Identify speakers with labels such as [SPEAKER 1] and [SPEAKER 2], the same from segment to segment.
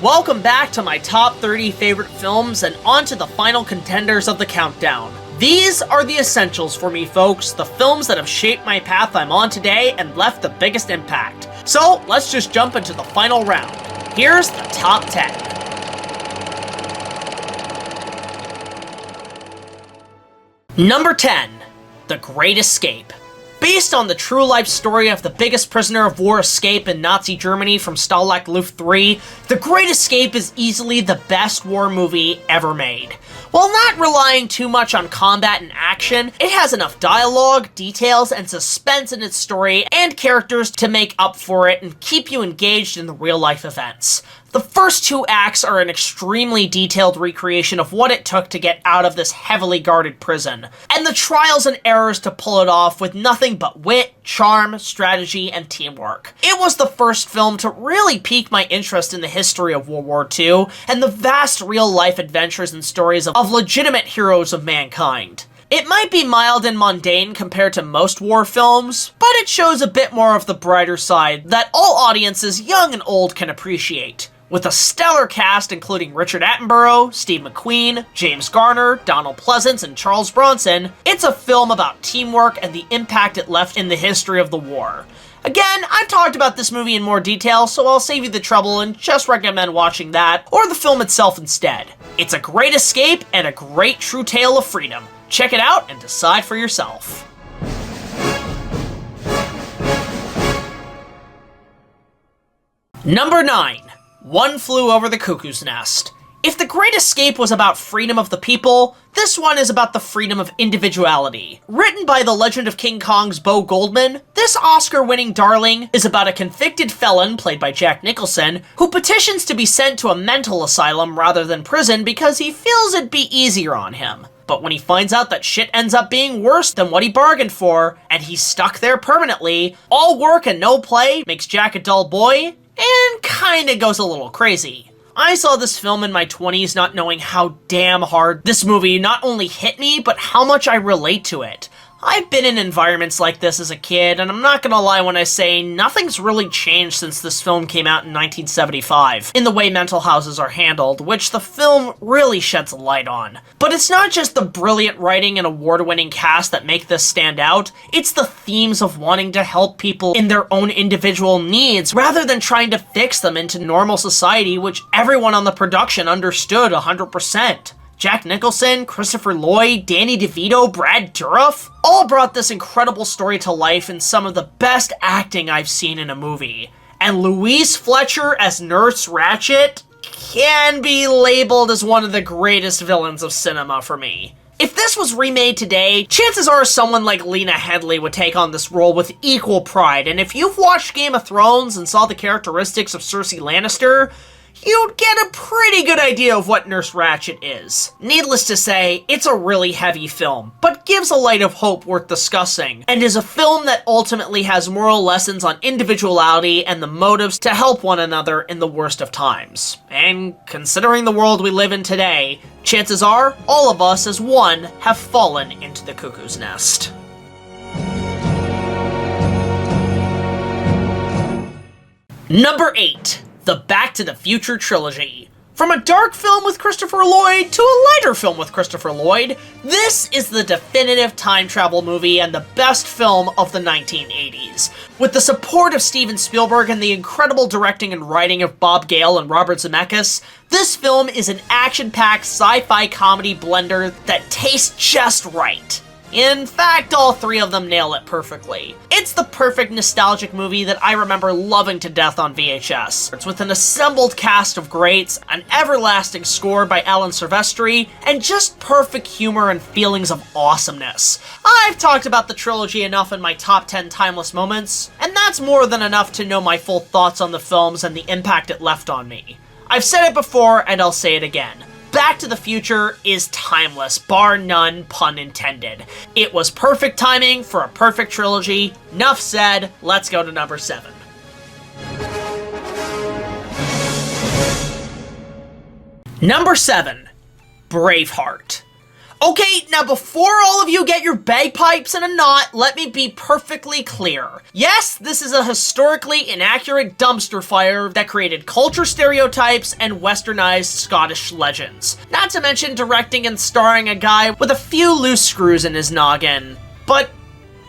[SPEAKER 1] Welcome back to my top 30 favorite films and on to the final contenders of the countdown. These are the essentials for me, folks, the films that have shaped my path I'm on today and left the biggest impact. So let's just jump into the final round. Here's the top 10. Number 10, The Great Escape. Based on the true-life story of the biggest prisoner of war escape in Nazi Germany from Stalag Luft III, The Great Escape is easily the best war movie ever made. While not relying too much on combat and action, it has enough dialogue, details, and suspense in its story and characters to make up for it and keep you engaged in the real-life events. The first two acts are an extremely detailed recreation of what it took to get out of this heavily guarded prison, and the trials and errors to pull it off with nothing but wit, charm, strategy, and teamwork. It was the first film to really pique my interest in the history of World War II and the vast real-life adventures and stories of legitimate heroes of mankind. It might be mild and mundane compared to most war films, but it shows a bit more of the brighter side that all audiences, young and old, can appreciate. With a stellar cast including Richard Attenborough, Steve McQueen, James Garner, Donald Pleasance, and Charles Bronson, it's a film about teamwork and the impact it left in the history of the war. Again, I've talked about this movie in more detail, so I'll save you the trouble and just recommend watching that, or the film itself instead. It's a great escape and a great true tale of freedom. Check it out and decide for yourself. Number 9. One Flew Over the Cuckoo's Nest. If The Great Escape was about freedom of the people, this one is about the freedom of individuality. Written by the Legend of King Kong's Bo Goldman, this Oscar-winning darling is about a convicted felon, played by Jack Nicholson, who petitions to be sent to a mental asylum rather than prison because he feels it'd be easier on him. But when he finds out that shit ends up being worse than what he bargained for, and he's stuck there permanently, all work and no play makes Jack a dull boy, and kinda goes a little crazy. I saw this film in my 20s not knowing how damn hard this movie not only hit me, but how much I relate to it. I've been in environments like this as a kid, and I'm not gonna lie when I say nothing's really changed since this film came out in 1975, in the way mental houses are handled, which the film really sheds a light on. But it's not just the brilliant writing and award-winning cast that make this stand out, it's the themes of wanting to help people in their own individual needs, rather than trying to fix them into normal society, which everyone on the production understood 100%. Jack Nicholson, Christopher Lloyd, Danny DeVito, Brad Dourif, all brought this incredible story to life in some of the best acting I've seen in a movie. And Louise Fletcher as Nurse Ratched can be labeled as one of the greatest villains of cinema for me. If this was remade today, chances are someone like Lena Headey would take on this role with equal pride, and if you've watched Game of Thrones and saw the characteristics of Cersei Lannister, you'd get a pretty good idea of what Nurse Ratched is. Needless to say, it's a really heavy film, but gives a light of hope worth discussing, and is a film that ultimately has moral lessons on individuality and the motives to help one another in the worst of times. And considering the world we live in today, chances are all of us as one have fallen into the cuckoo's nest. Number 8. The Back to the Future trilogy. From a dark film with Christopher Lloyd to a lighter film with Christopher Lloyd, this is the definitive time travel movie and the best film of the 1980s. With the support of Steven Spielberg and the incredible directing and writing of Bob Gale and Robert Zemeckis, this film is an action-packed sci-fi comedy blender that tastes just right. In fact, all three of them nail it perfectly. It's the perfect nostalgic movie that I remember loving to death on VHS. It's with an assembled cast of greats, an everlasting score by Alan Silvestri, and just perfect humor and feelings of awesomeness. I've talked about the trilogy enough in my top 10 timeless moments, and that's more than enough to know my full thoughts on the films and the impact it left on me. I've said it before, and I'll say it again. Back to the Future is timeless, bar none, pun intended. It was perfect timing for a perfect trilogy. Enough said, let's go to number 7. Number 7, Braveheart. Okay, now before all of you get your bagpipes in a knot, let me be perfectly clear. Yes, this is a historically inaccurate dumpster fire that created culture stereotypes and westernized Scottish legends. Not to mention directing and starring a guy with a few loose screws in his noggin. But,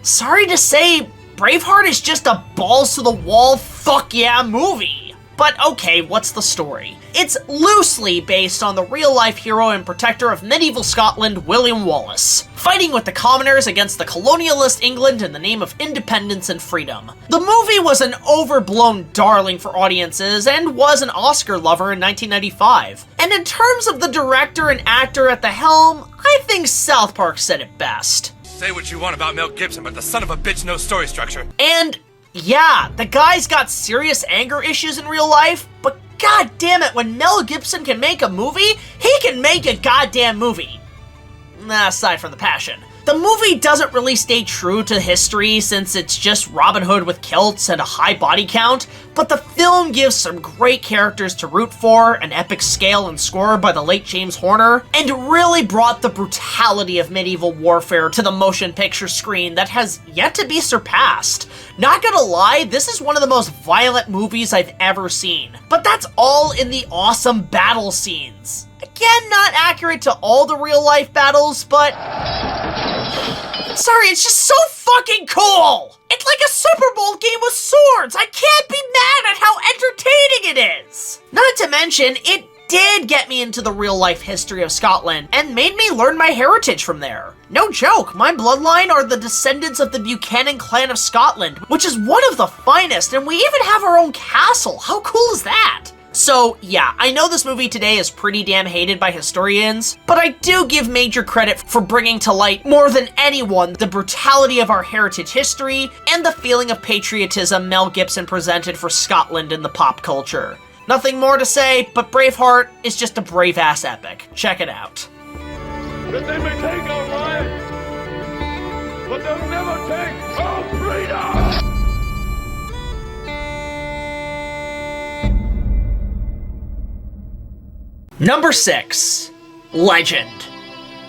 [SPEAKER 1] sorry to say, Braveheart is just a balls-to-the-wall fuck-yeah movie. But okay, what's the story? It's loosely based on the real-life hero and protector of medieval Scotland, William Wallace, fighting with the commoners against the colonialist England in the name of independence and freedom. The movie was an overblown darling for audiences and was an Oscar lover in 1995. And in terms of the director and actor at the helm, I think South Park said it best.
[SPEAKER 2] Say what you want about Mel Gibson, but the son of a bitch knows story structure.
[SPEAKER 1] And yeah, the guy's got serious anger issues in real life, but god damn it, when Mel Gibson can make a movie, he can make a goddamn movie. Aside from the passion. The movie doesn't really stay true to history since it's just Robin Hood with kilts and a high body count, but the film gives some great characters to root for, an epic scale and score by the late James Horner, and really brought the brutality of medieval warfare to the motion picture screen that has yet to be surpassed. Not gonna lie, this is one of the most violent movies I've ever seen, but that's all in the awesome battle scenes. Again, not accurate to all the real-life battles, but sorry, it's just so fucking cool! It's like a Super Bowl game with swords! I can't be mad at how entertaining it is! Not to mention, it did get me into the real-life history of Scotland and made me learn my heritage from there. No joke, my bloodline are the descendants of the Buchanan clan of Scotland, which is one of the finest, and we even have our own castle. How cool is that? So yeah, I know this movie today is pretty damn hated by historians, but I do give major credit for bringing to light more than anyone the brutality of our heritage history and the feeling of patriotism Mel Gibson presented for Scotland in the pop culture. Nothing more to say, but Braveheart is just a brave-ass epic. Check it out.
[SPEAKER 3] That they may take our lives, but they'll never take our freedom!
[SPEAKER 1] Number 6. Legend.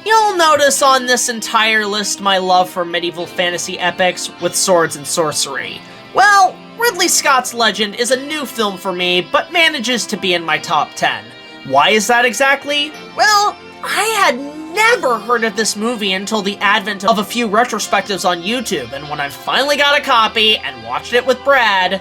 [SPEAKER 1] You'll notice on this entire list my love for medieval fantasy epics with swords and sorcery. Well, Ridley Scott's Legend is a new film for me, but manages to be in my top 10. Why is that exactly? Well, I had never heard of this movie until the advent of a few retrospectives on YouTube, and when I finally got a copy and watched it with Brad,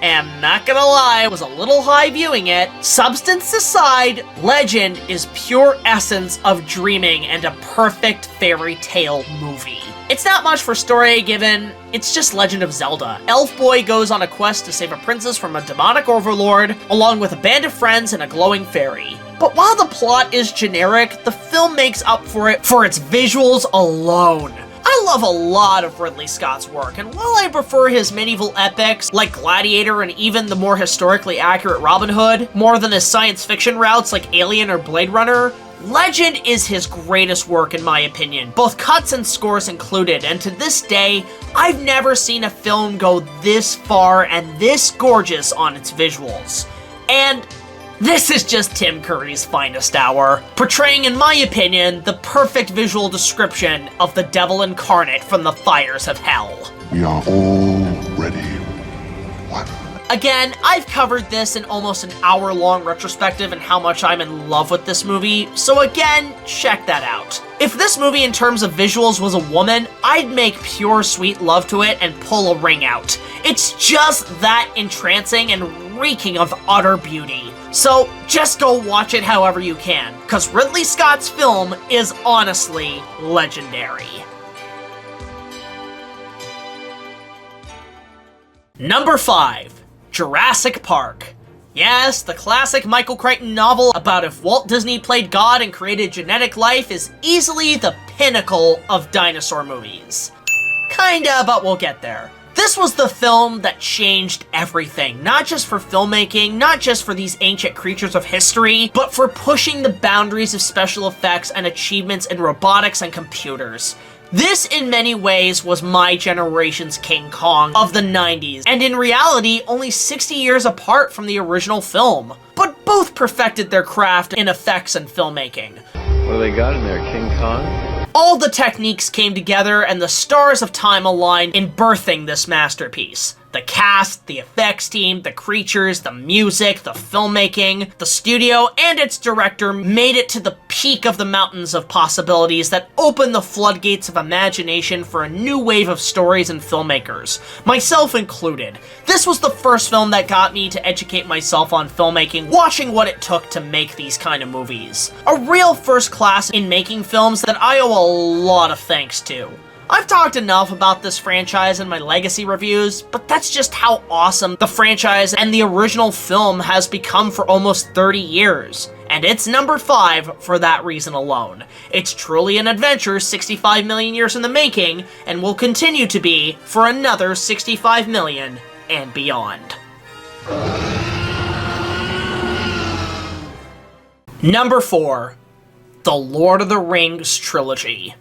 [SPEAKER 1] and not gonna lie, I was a little high viewing it. Substance aside, Legend is pure essence of dreaming and a perfect fairy tale movie. It's not much for story given, it's just Legend of Zelda. Elf Boy goes on a quest to save a princess from a demonic overlord, along with a band of friends and a glowing fairy. But while the plot is generic, the film makes up for it for its visuals alone. I love a lot of Ridley Scott's work, and while I prefer his medieval epics like Gladiator and even the more historically accurate Robin Hood more than his science fiction routes like Alien or Blade Runner, Legend is his greatest work in my opinion, both cuts and scores included, and to this day, I've never seen a film go this far and this gorgeous on its visuals. And this is just Tim Curry's finest hour, portraying, in my opinion, the perfect visual description of the devil incarnate from the fires of hell.
[SPEAKER 4] We are already one.
[SPEAKER 1] Again, I've covered this in almost an hour-long retrospective and how much I'm in love with this movie, so again, check that out. If this movie in terms of visuals was a woman, I'd make pure sweet love to it and pull a ring out. It's just that entrancing and reeking of utter beauty. So just go watch it however you can, because Ridley Scott's film is honestly legendary. Number 5. Jurassic Park. Yes, the classic Michael Crichton novel about if Walt Disney played God and created genetic life is easily the pinnacle of dinosaur movies. Kinda, but we'll get there. This was the film that changed everything, not just for filmmaking, not just for these ancient creatures of history, but for pushing the boundaries of special effects and achievements in robotics and computers. This, in many ways, was my generation's King Kong of the 90s, and in reality, only 60 years apart from the original film. But both perfected their craft in effects and filmmaking.
[SPEAKER 5] What do they got in there, King Kong?
[SPEAKER 1] All the techniques came together and the stars of time aligned in birthing this masterpiece. The cast, the effects team, the creatures, the music, the filmmaking, the studio, and its director made it to the peak of the mountains of possibilities that opened the floodgates of imagination for a new wave of stories and filmmakers, myself included. This was the first film that got me to educate myself on filmmaking, watching what it took to make these kind of movies. A real first class in making films that I owe a lot of thanks to. I've talked enough about this franchise in my legacy reviews, but that's just how awesome the franchise and the original film has become for almost 30 years. And it's number 5 for that reason alone. It's truly an adventure 65 million years in the making, and will continue to be for another 65 million and beyond. Number 4. The Lord of the Rings Trilogy.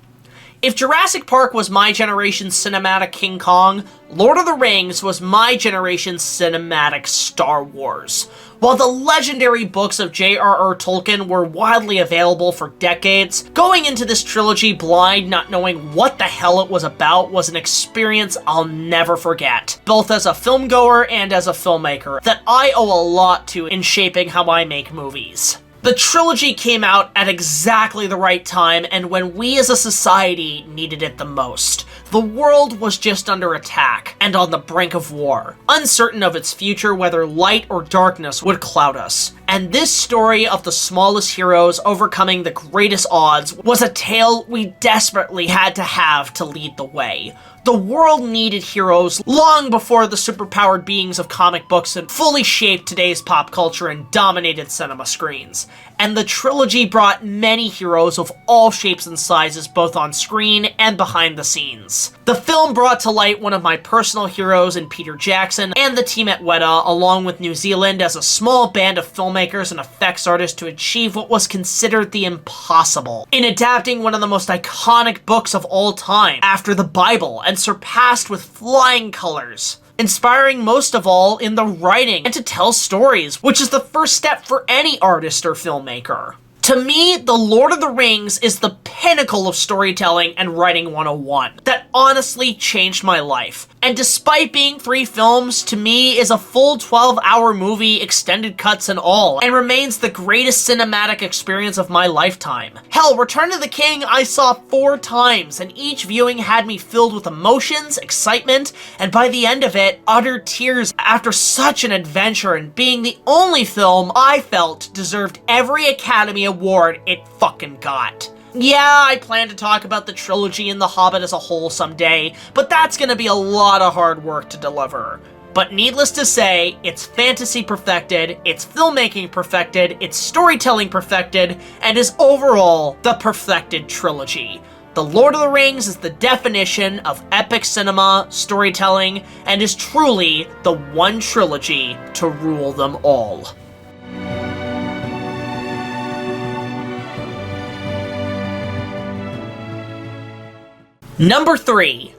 [SPEAKER 1] If Jurassic Park was my generation's cinematic King Kong, Lord of the Rings was my generation's cinematic Star Wars. While the legendary books of J.R.R. Tolkien were widely available for decades, going into this trilogy blind, not knowing what the hell it was about, was an experience I'll never forget, both as a filmgoer and as a filmmaker, that I owe a lot to in shaping how I make movies. The trilogy came out at exactly the right time and when we as a society needed it the most. The world was just under attack and on the brink of war, uncertain of its future whether light or darkness would cloud us. And this story of the smallest heroes overcoming the greatest odds was a tale we desperately had to have to lead the way. The world needed heroes long before the superpowered beings of comic books had fully shaped today's pop culture and dominated cinema screens. And the trilogy brought many heroes of all shapes and sizes both on screen and behind the scenes. The film brought to light one of my personal heroes in Peter Jackson and the team at Weta, along with New Zealand as a small band of filmmakers and effects artists to achieve what was considered the impossible, in adapting one of the most iconic books of all time, after the Bible, and surpassed with flying colors. Inspiring most of all in the writing and to tell stories, which is the first step for any artist or filmmaker. To me, The Lord of the Rings is the pinnacle of storytelling and writing 101 that honestly changed my life. And despite being 3 films, to me is a full 12-hour movie, extended cuts and all, and remains the greatest cinematic experience of my lifetime. Hell, Return of the King I saw 4 times, and each viewing had me filled with emotions, excitement, and by the end of it, utter tears after such an adventure, and being the only film I felt deserved every Academy Award it fucking got. Yeah, I plan to talk about the trilogy and The Hobbit as a whole someday, but that's gonna be a lot of hard work to deliver. But needless to say, it's fantasy perfected, it's filmmaking perfected, it's storytelling perfected, and is overall the perfected trilogy. The Lord of the Rings is the definition of epic cinema, storytelling, and is truly the one trilogy to rule them all. Number 3.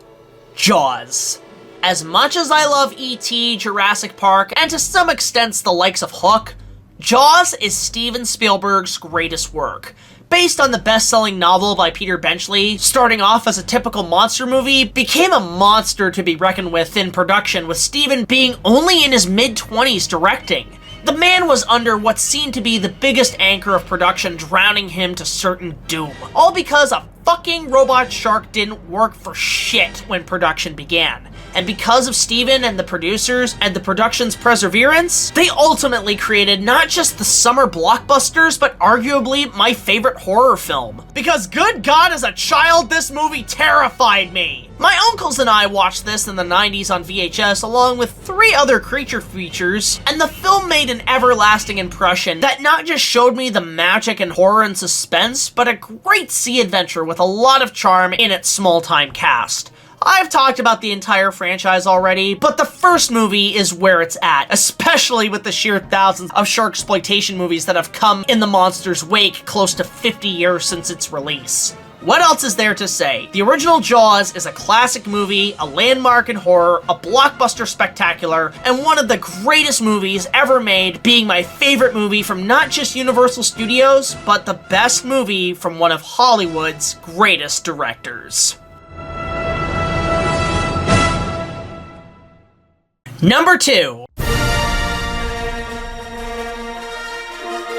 [SPEAKER 1] Jaws. As much as I love E.T., Jurassic Park, and to some extent the likes of Hook, Jaws is Steven Spielberg's greatest work. Based on the best-selling novel by Peter Benchley, starting off as a typical monster movie, became a monster to be reckoned with in production, with Steven being only in his mid-20s directing. The man was under what seemed to be the biggest anchor of production, drowning him to certain doom. All because a fucking robot shark didn't work for shit when production began. And because of Steven and the producers and the production's perseverance, they ultimately created not just the summer blockbusters, but arguably my favorite horror film. Because good God, as a child, this movie terrified me. My uncles and I watched this in the 90s on VHS along with 3 other creature features, and the film made an everlasting impression that not just showed me the magic and horror and suspense, but a great sea adventure with a lot of charm in its small-time cast. I've talked about the entire franchise already, but the first movie is where it's at, especially with the sheer thousands of sharksploitation movies that have come in the monster's wake close to 50 years since its release. What else is there to say? The original Jaws is a classic movie, a landmark in horror, a blockbuster spectacular, and one of the greatest movies ever made, being my favorite movie from not just Universal Studios, but the best movie from one of Hollywood's greatest directors. Number 2.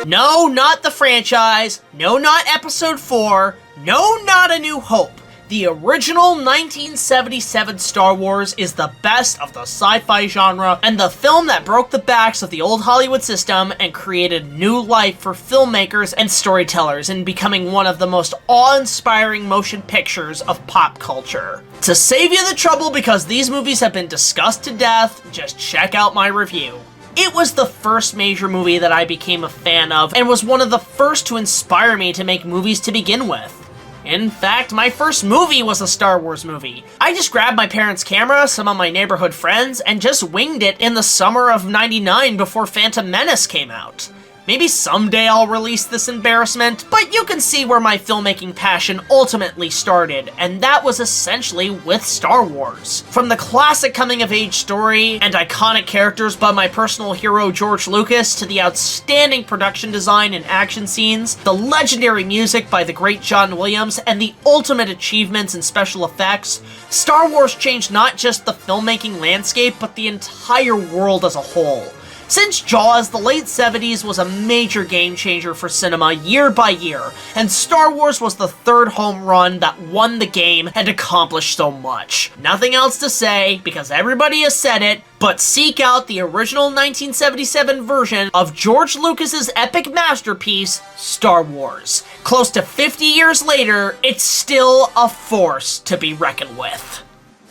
[SPEAKER 1] No, not the franchise. No, not Episode 4. No, not A New Hope. The original 1977 Star Wars is the best of the sci-fi genre, and the film that broke the backs of the old Hollywood system and created new life for filmmakers and storytellers in becoming one of the most awe-inspiring motion pictures of pop culture. To save you the trouble because these movies have been discussed to death, just check out my review. It was the first major movie that I became a fan of, and was one of the first to inspire me to make movies to begin with. In fact, my first movie was a Star Wars movie. I just grabbed my parents' camera, some of my neighborhood friends, and just winged it in the summer of '99 before Phantom Menace came out. Maybe someday I'll release this embarrassment, but you can see where my filmmaking passion ultimately started, and that was essentially with Star Wars. From the classic coming-of-age story and iconic characters by my personal hero George Lucas to the outstanding production design and action scenes, the legendary music by the great John Williams, and the ultimate achievements in special effects, Star Wars changed not just the filmmaking landscape, but the entire world as a whole. Since Jaws, the late 70s was a major game changer for cinema year by year, and Star Wars was the third home run that won the game and accomplished so much. Nothing else to say, because everybody has said it, but seek out the original 1977 version of George Lucas's epic masterpiece, Star Wars. Close to 50 years later, it's still a force to be reckoned with.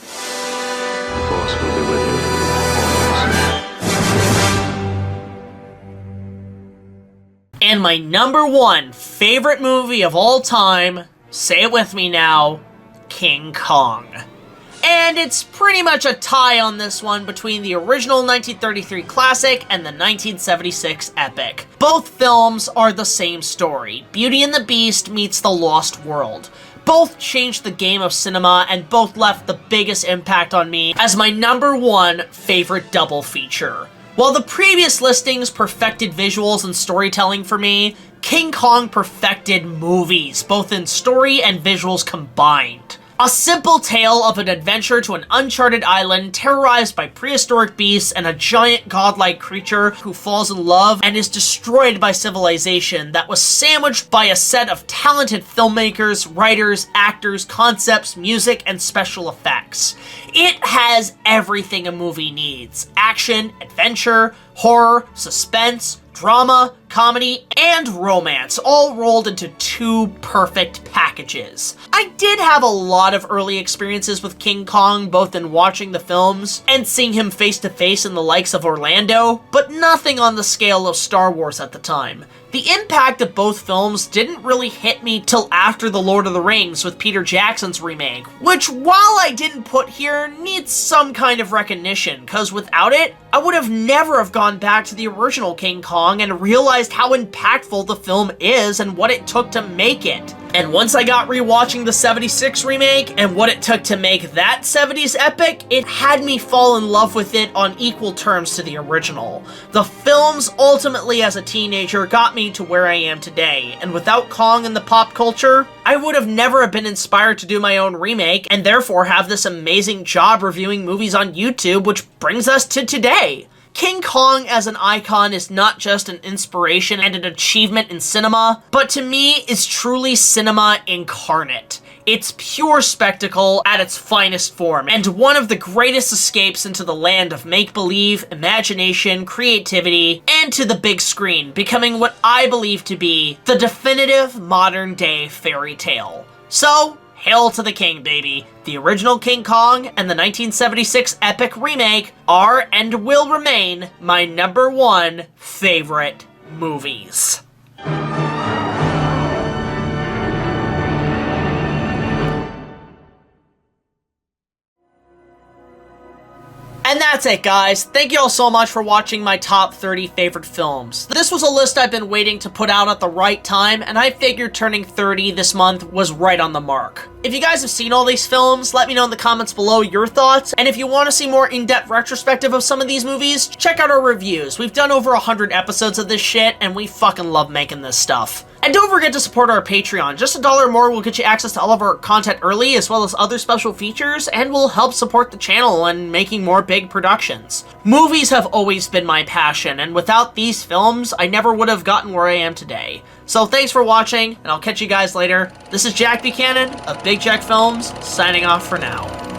[SPEAKER 5] The Force will be with you.
[SPEAKER 1] And my number 1 favorite movie of all time, say it with me now, King Kong. And it's pretty much a tie on this one between the original 1933 classic and the 1976 epic. Both films are the same story. Beauty and the Beast meets The Lost World. Both changed the game of cinema and both left the biggest impact on me as my number 1 favorite double feature. While the previous listings perfected visuals and storytelling for me, King Kong perfected movies, both in story and visuals combined. A simple tale of an adventure to an uncharted island terrorized by prehistoric beasts and a giant godlike creature who falls in love and is destroyed by civilization that was sandwiched by a set of talented filmmakers, writers, actors, concepts, music, and special effects. It has everything a movie needs: action, adventure, horror, suspense, drama, comedy, and romance, all rolled into 2 perfect packages. I did have a lot of early experiences with King Kong, both in watching the films and seeing him face to face in the likes of Orlando, but nothing on the scale of Star Wars at the time. The impact of both films didn't really hit me till after The Lord of the Rings with Peter Jackson's remake, which, while I didn't put here, needs some kind of recognition, cause without it, I would have never have gone back to the original King Kong and realized how impactful the film is and what it took to make it. And once I got rewatching the 76 remake and what it took to make that 70s epic, it had me fall in love with it on equal terms to the original. The films ultimately as a teenager got me to where I am today, and without Kong in the pop culture, I would have never been inspired to do my own remake and therefore have this amazing job reviewing movies on YouTube, which brings us to today. King Kong as an icon is not just an inspiration and an achievement in cinema, but to me is truly cinema incarnate. It's pure spectacle at its finest form, and one of the greatest escapes into the land of make-believe, imagination, creativity, and to the big screen, becoming what I believe to be the definitive modern-day fairy tale. So, hail to the king, baby. The original King Kong and the 1976 epic remake are and will remain my number 1 favorite movies. And that's it, guys. Thank you all so much for watching my top 30 favorite films. This was a list I've been waiting to put out at the right time, and I figured turning 30 this month was right on the mark. If you guys have seen all these films, let me know in the comments below your thoughts, and if you want to see more in-depth retrospective of some of these movies, check out our reviews. We've done over 100 episodes of this shit, and we fucking love making this stuff. And don't forget to support our Patreon. Just $1 more will get you access to all of our content early, as well as other special features, and will help support the channel and making more big productions. Movies have always been my passion, and without these films, I never would have gotten where I am today. So thanks for watching, and I'll catch you guys later. This is Jack Buchanan of BigJackFilms, signing off for now.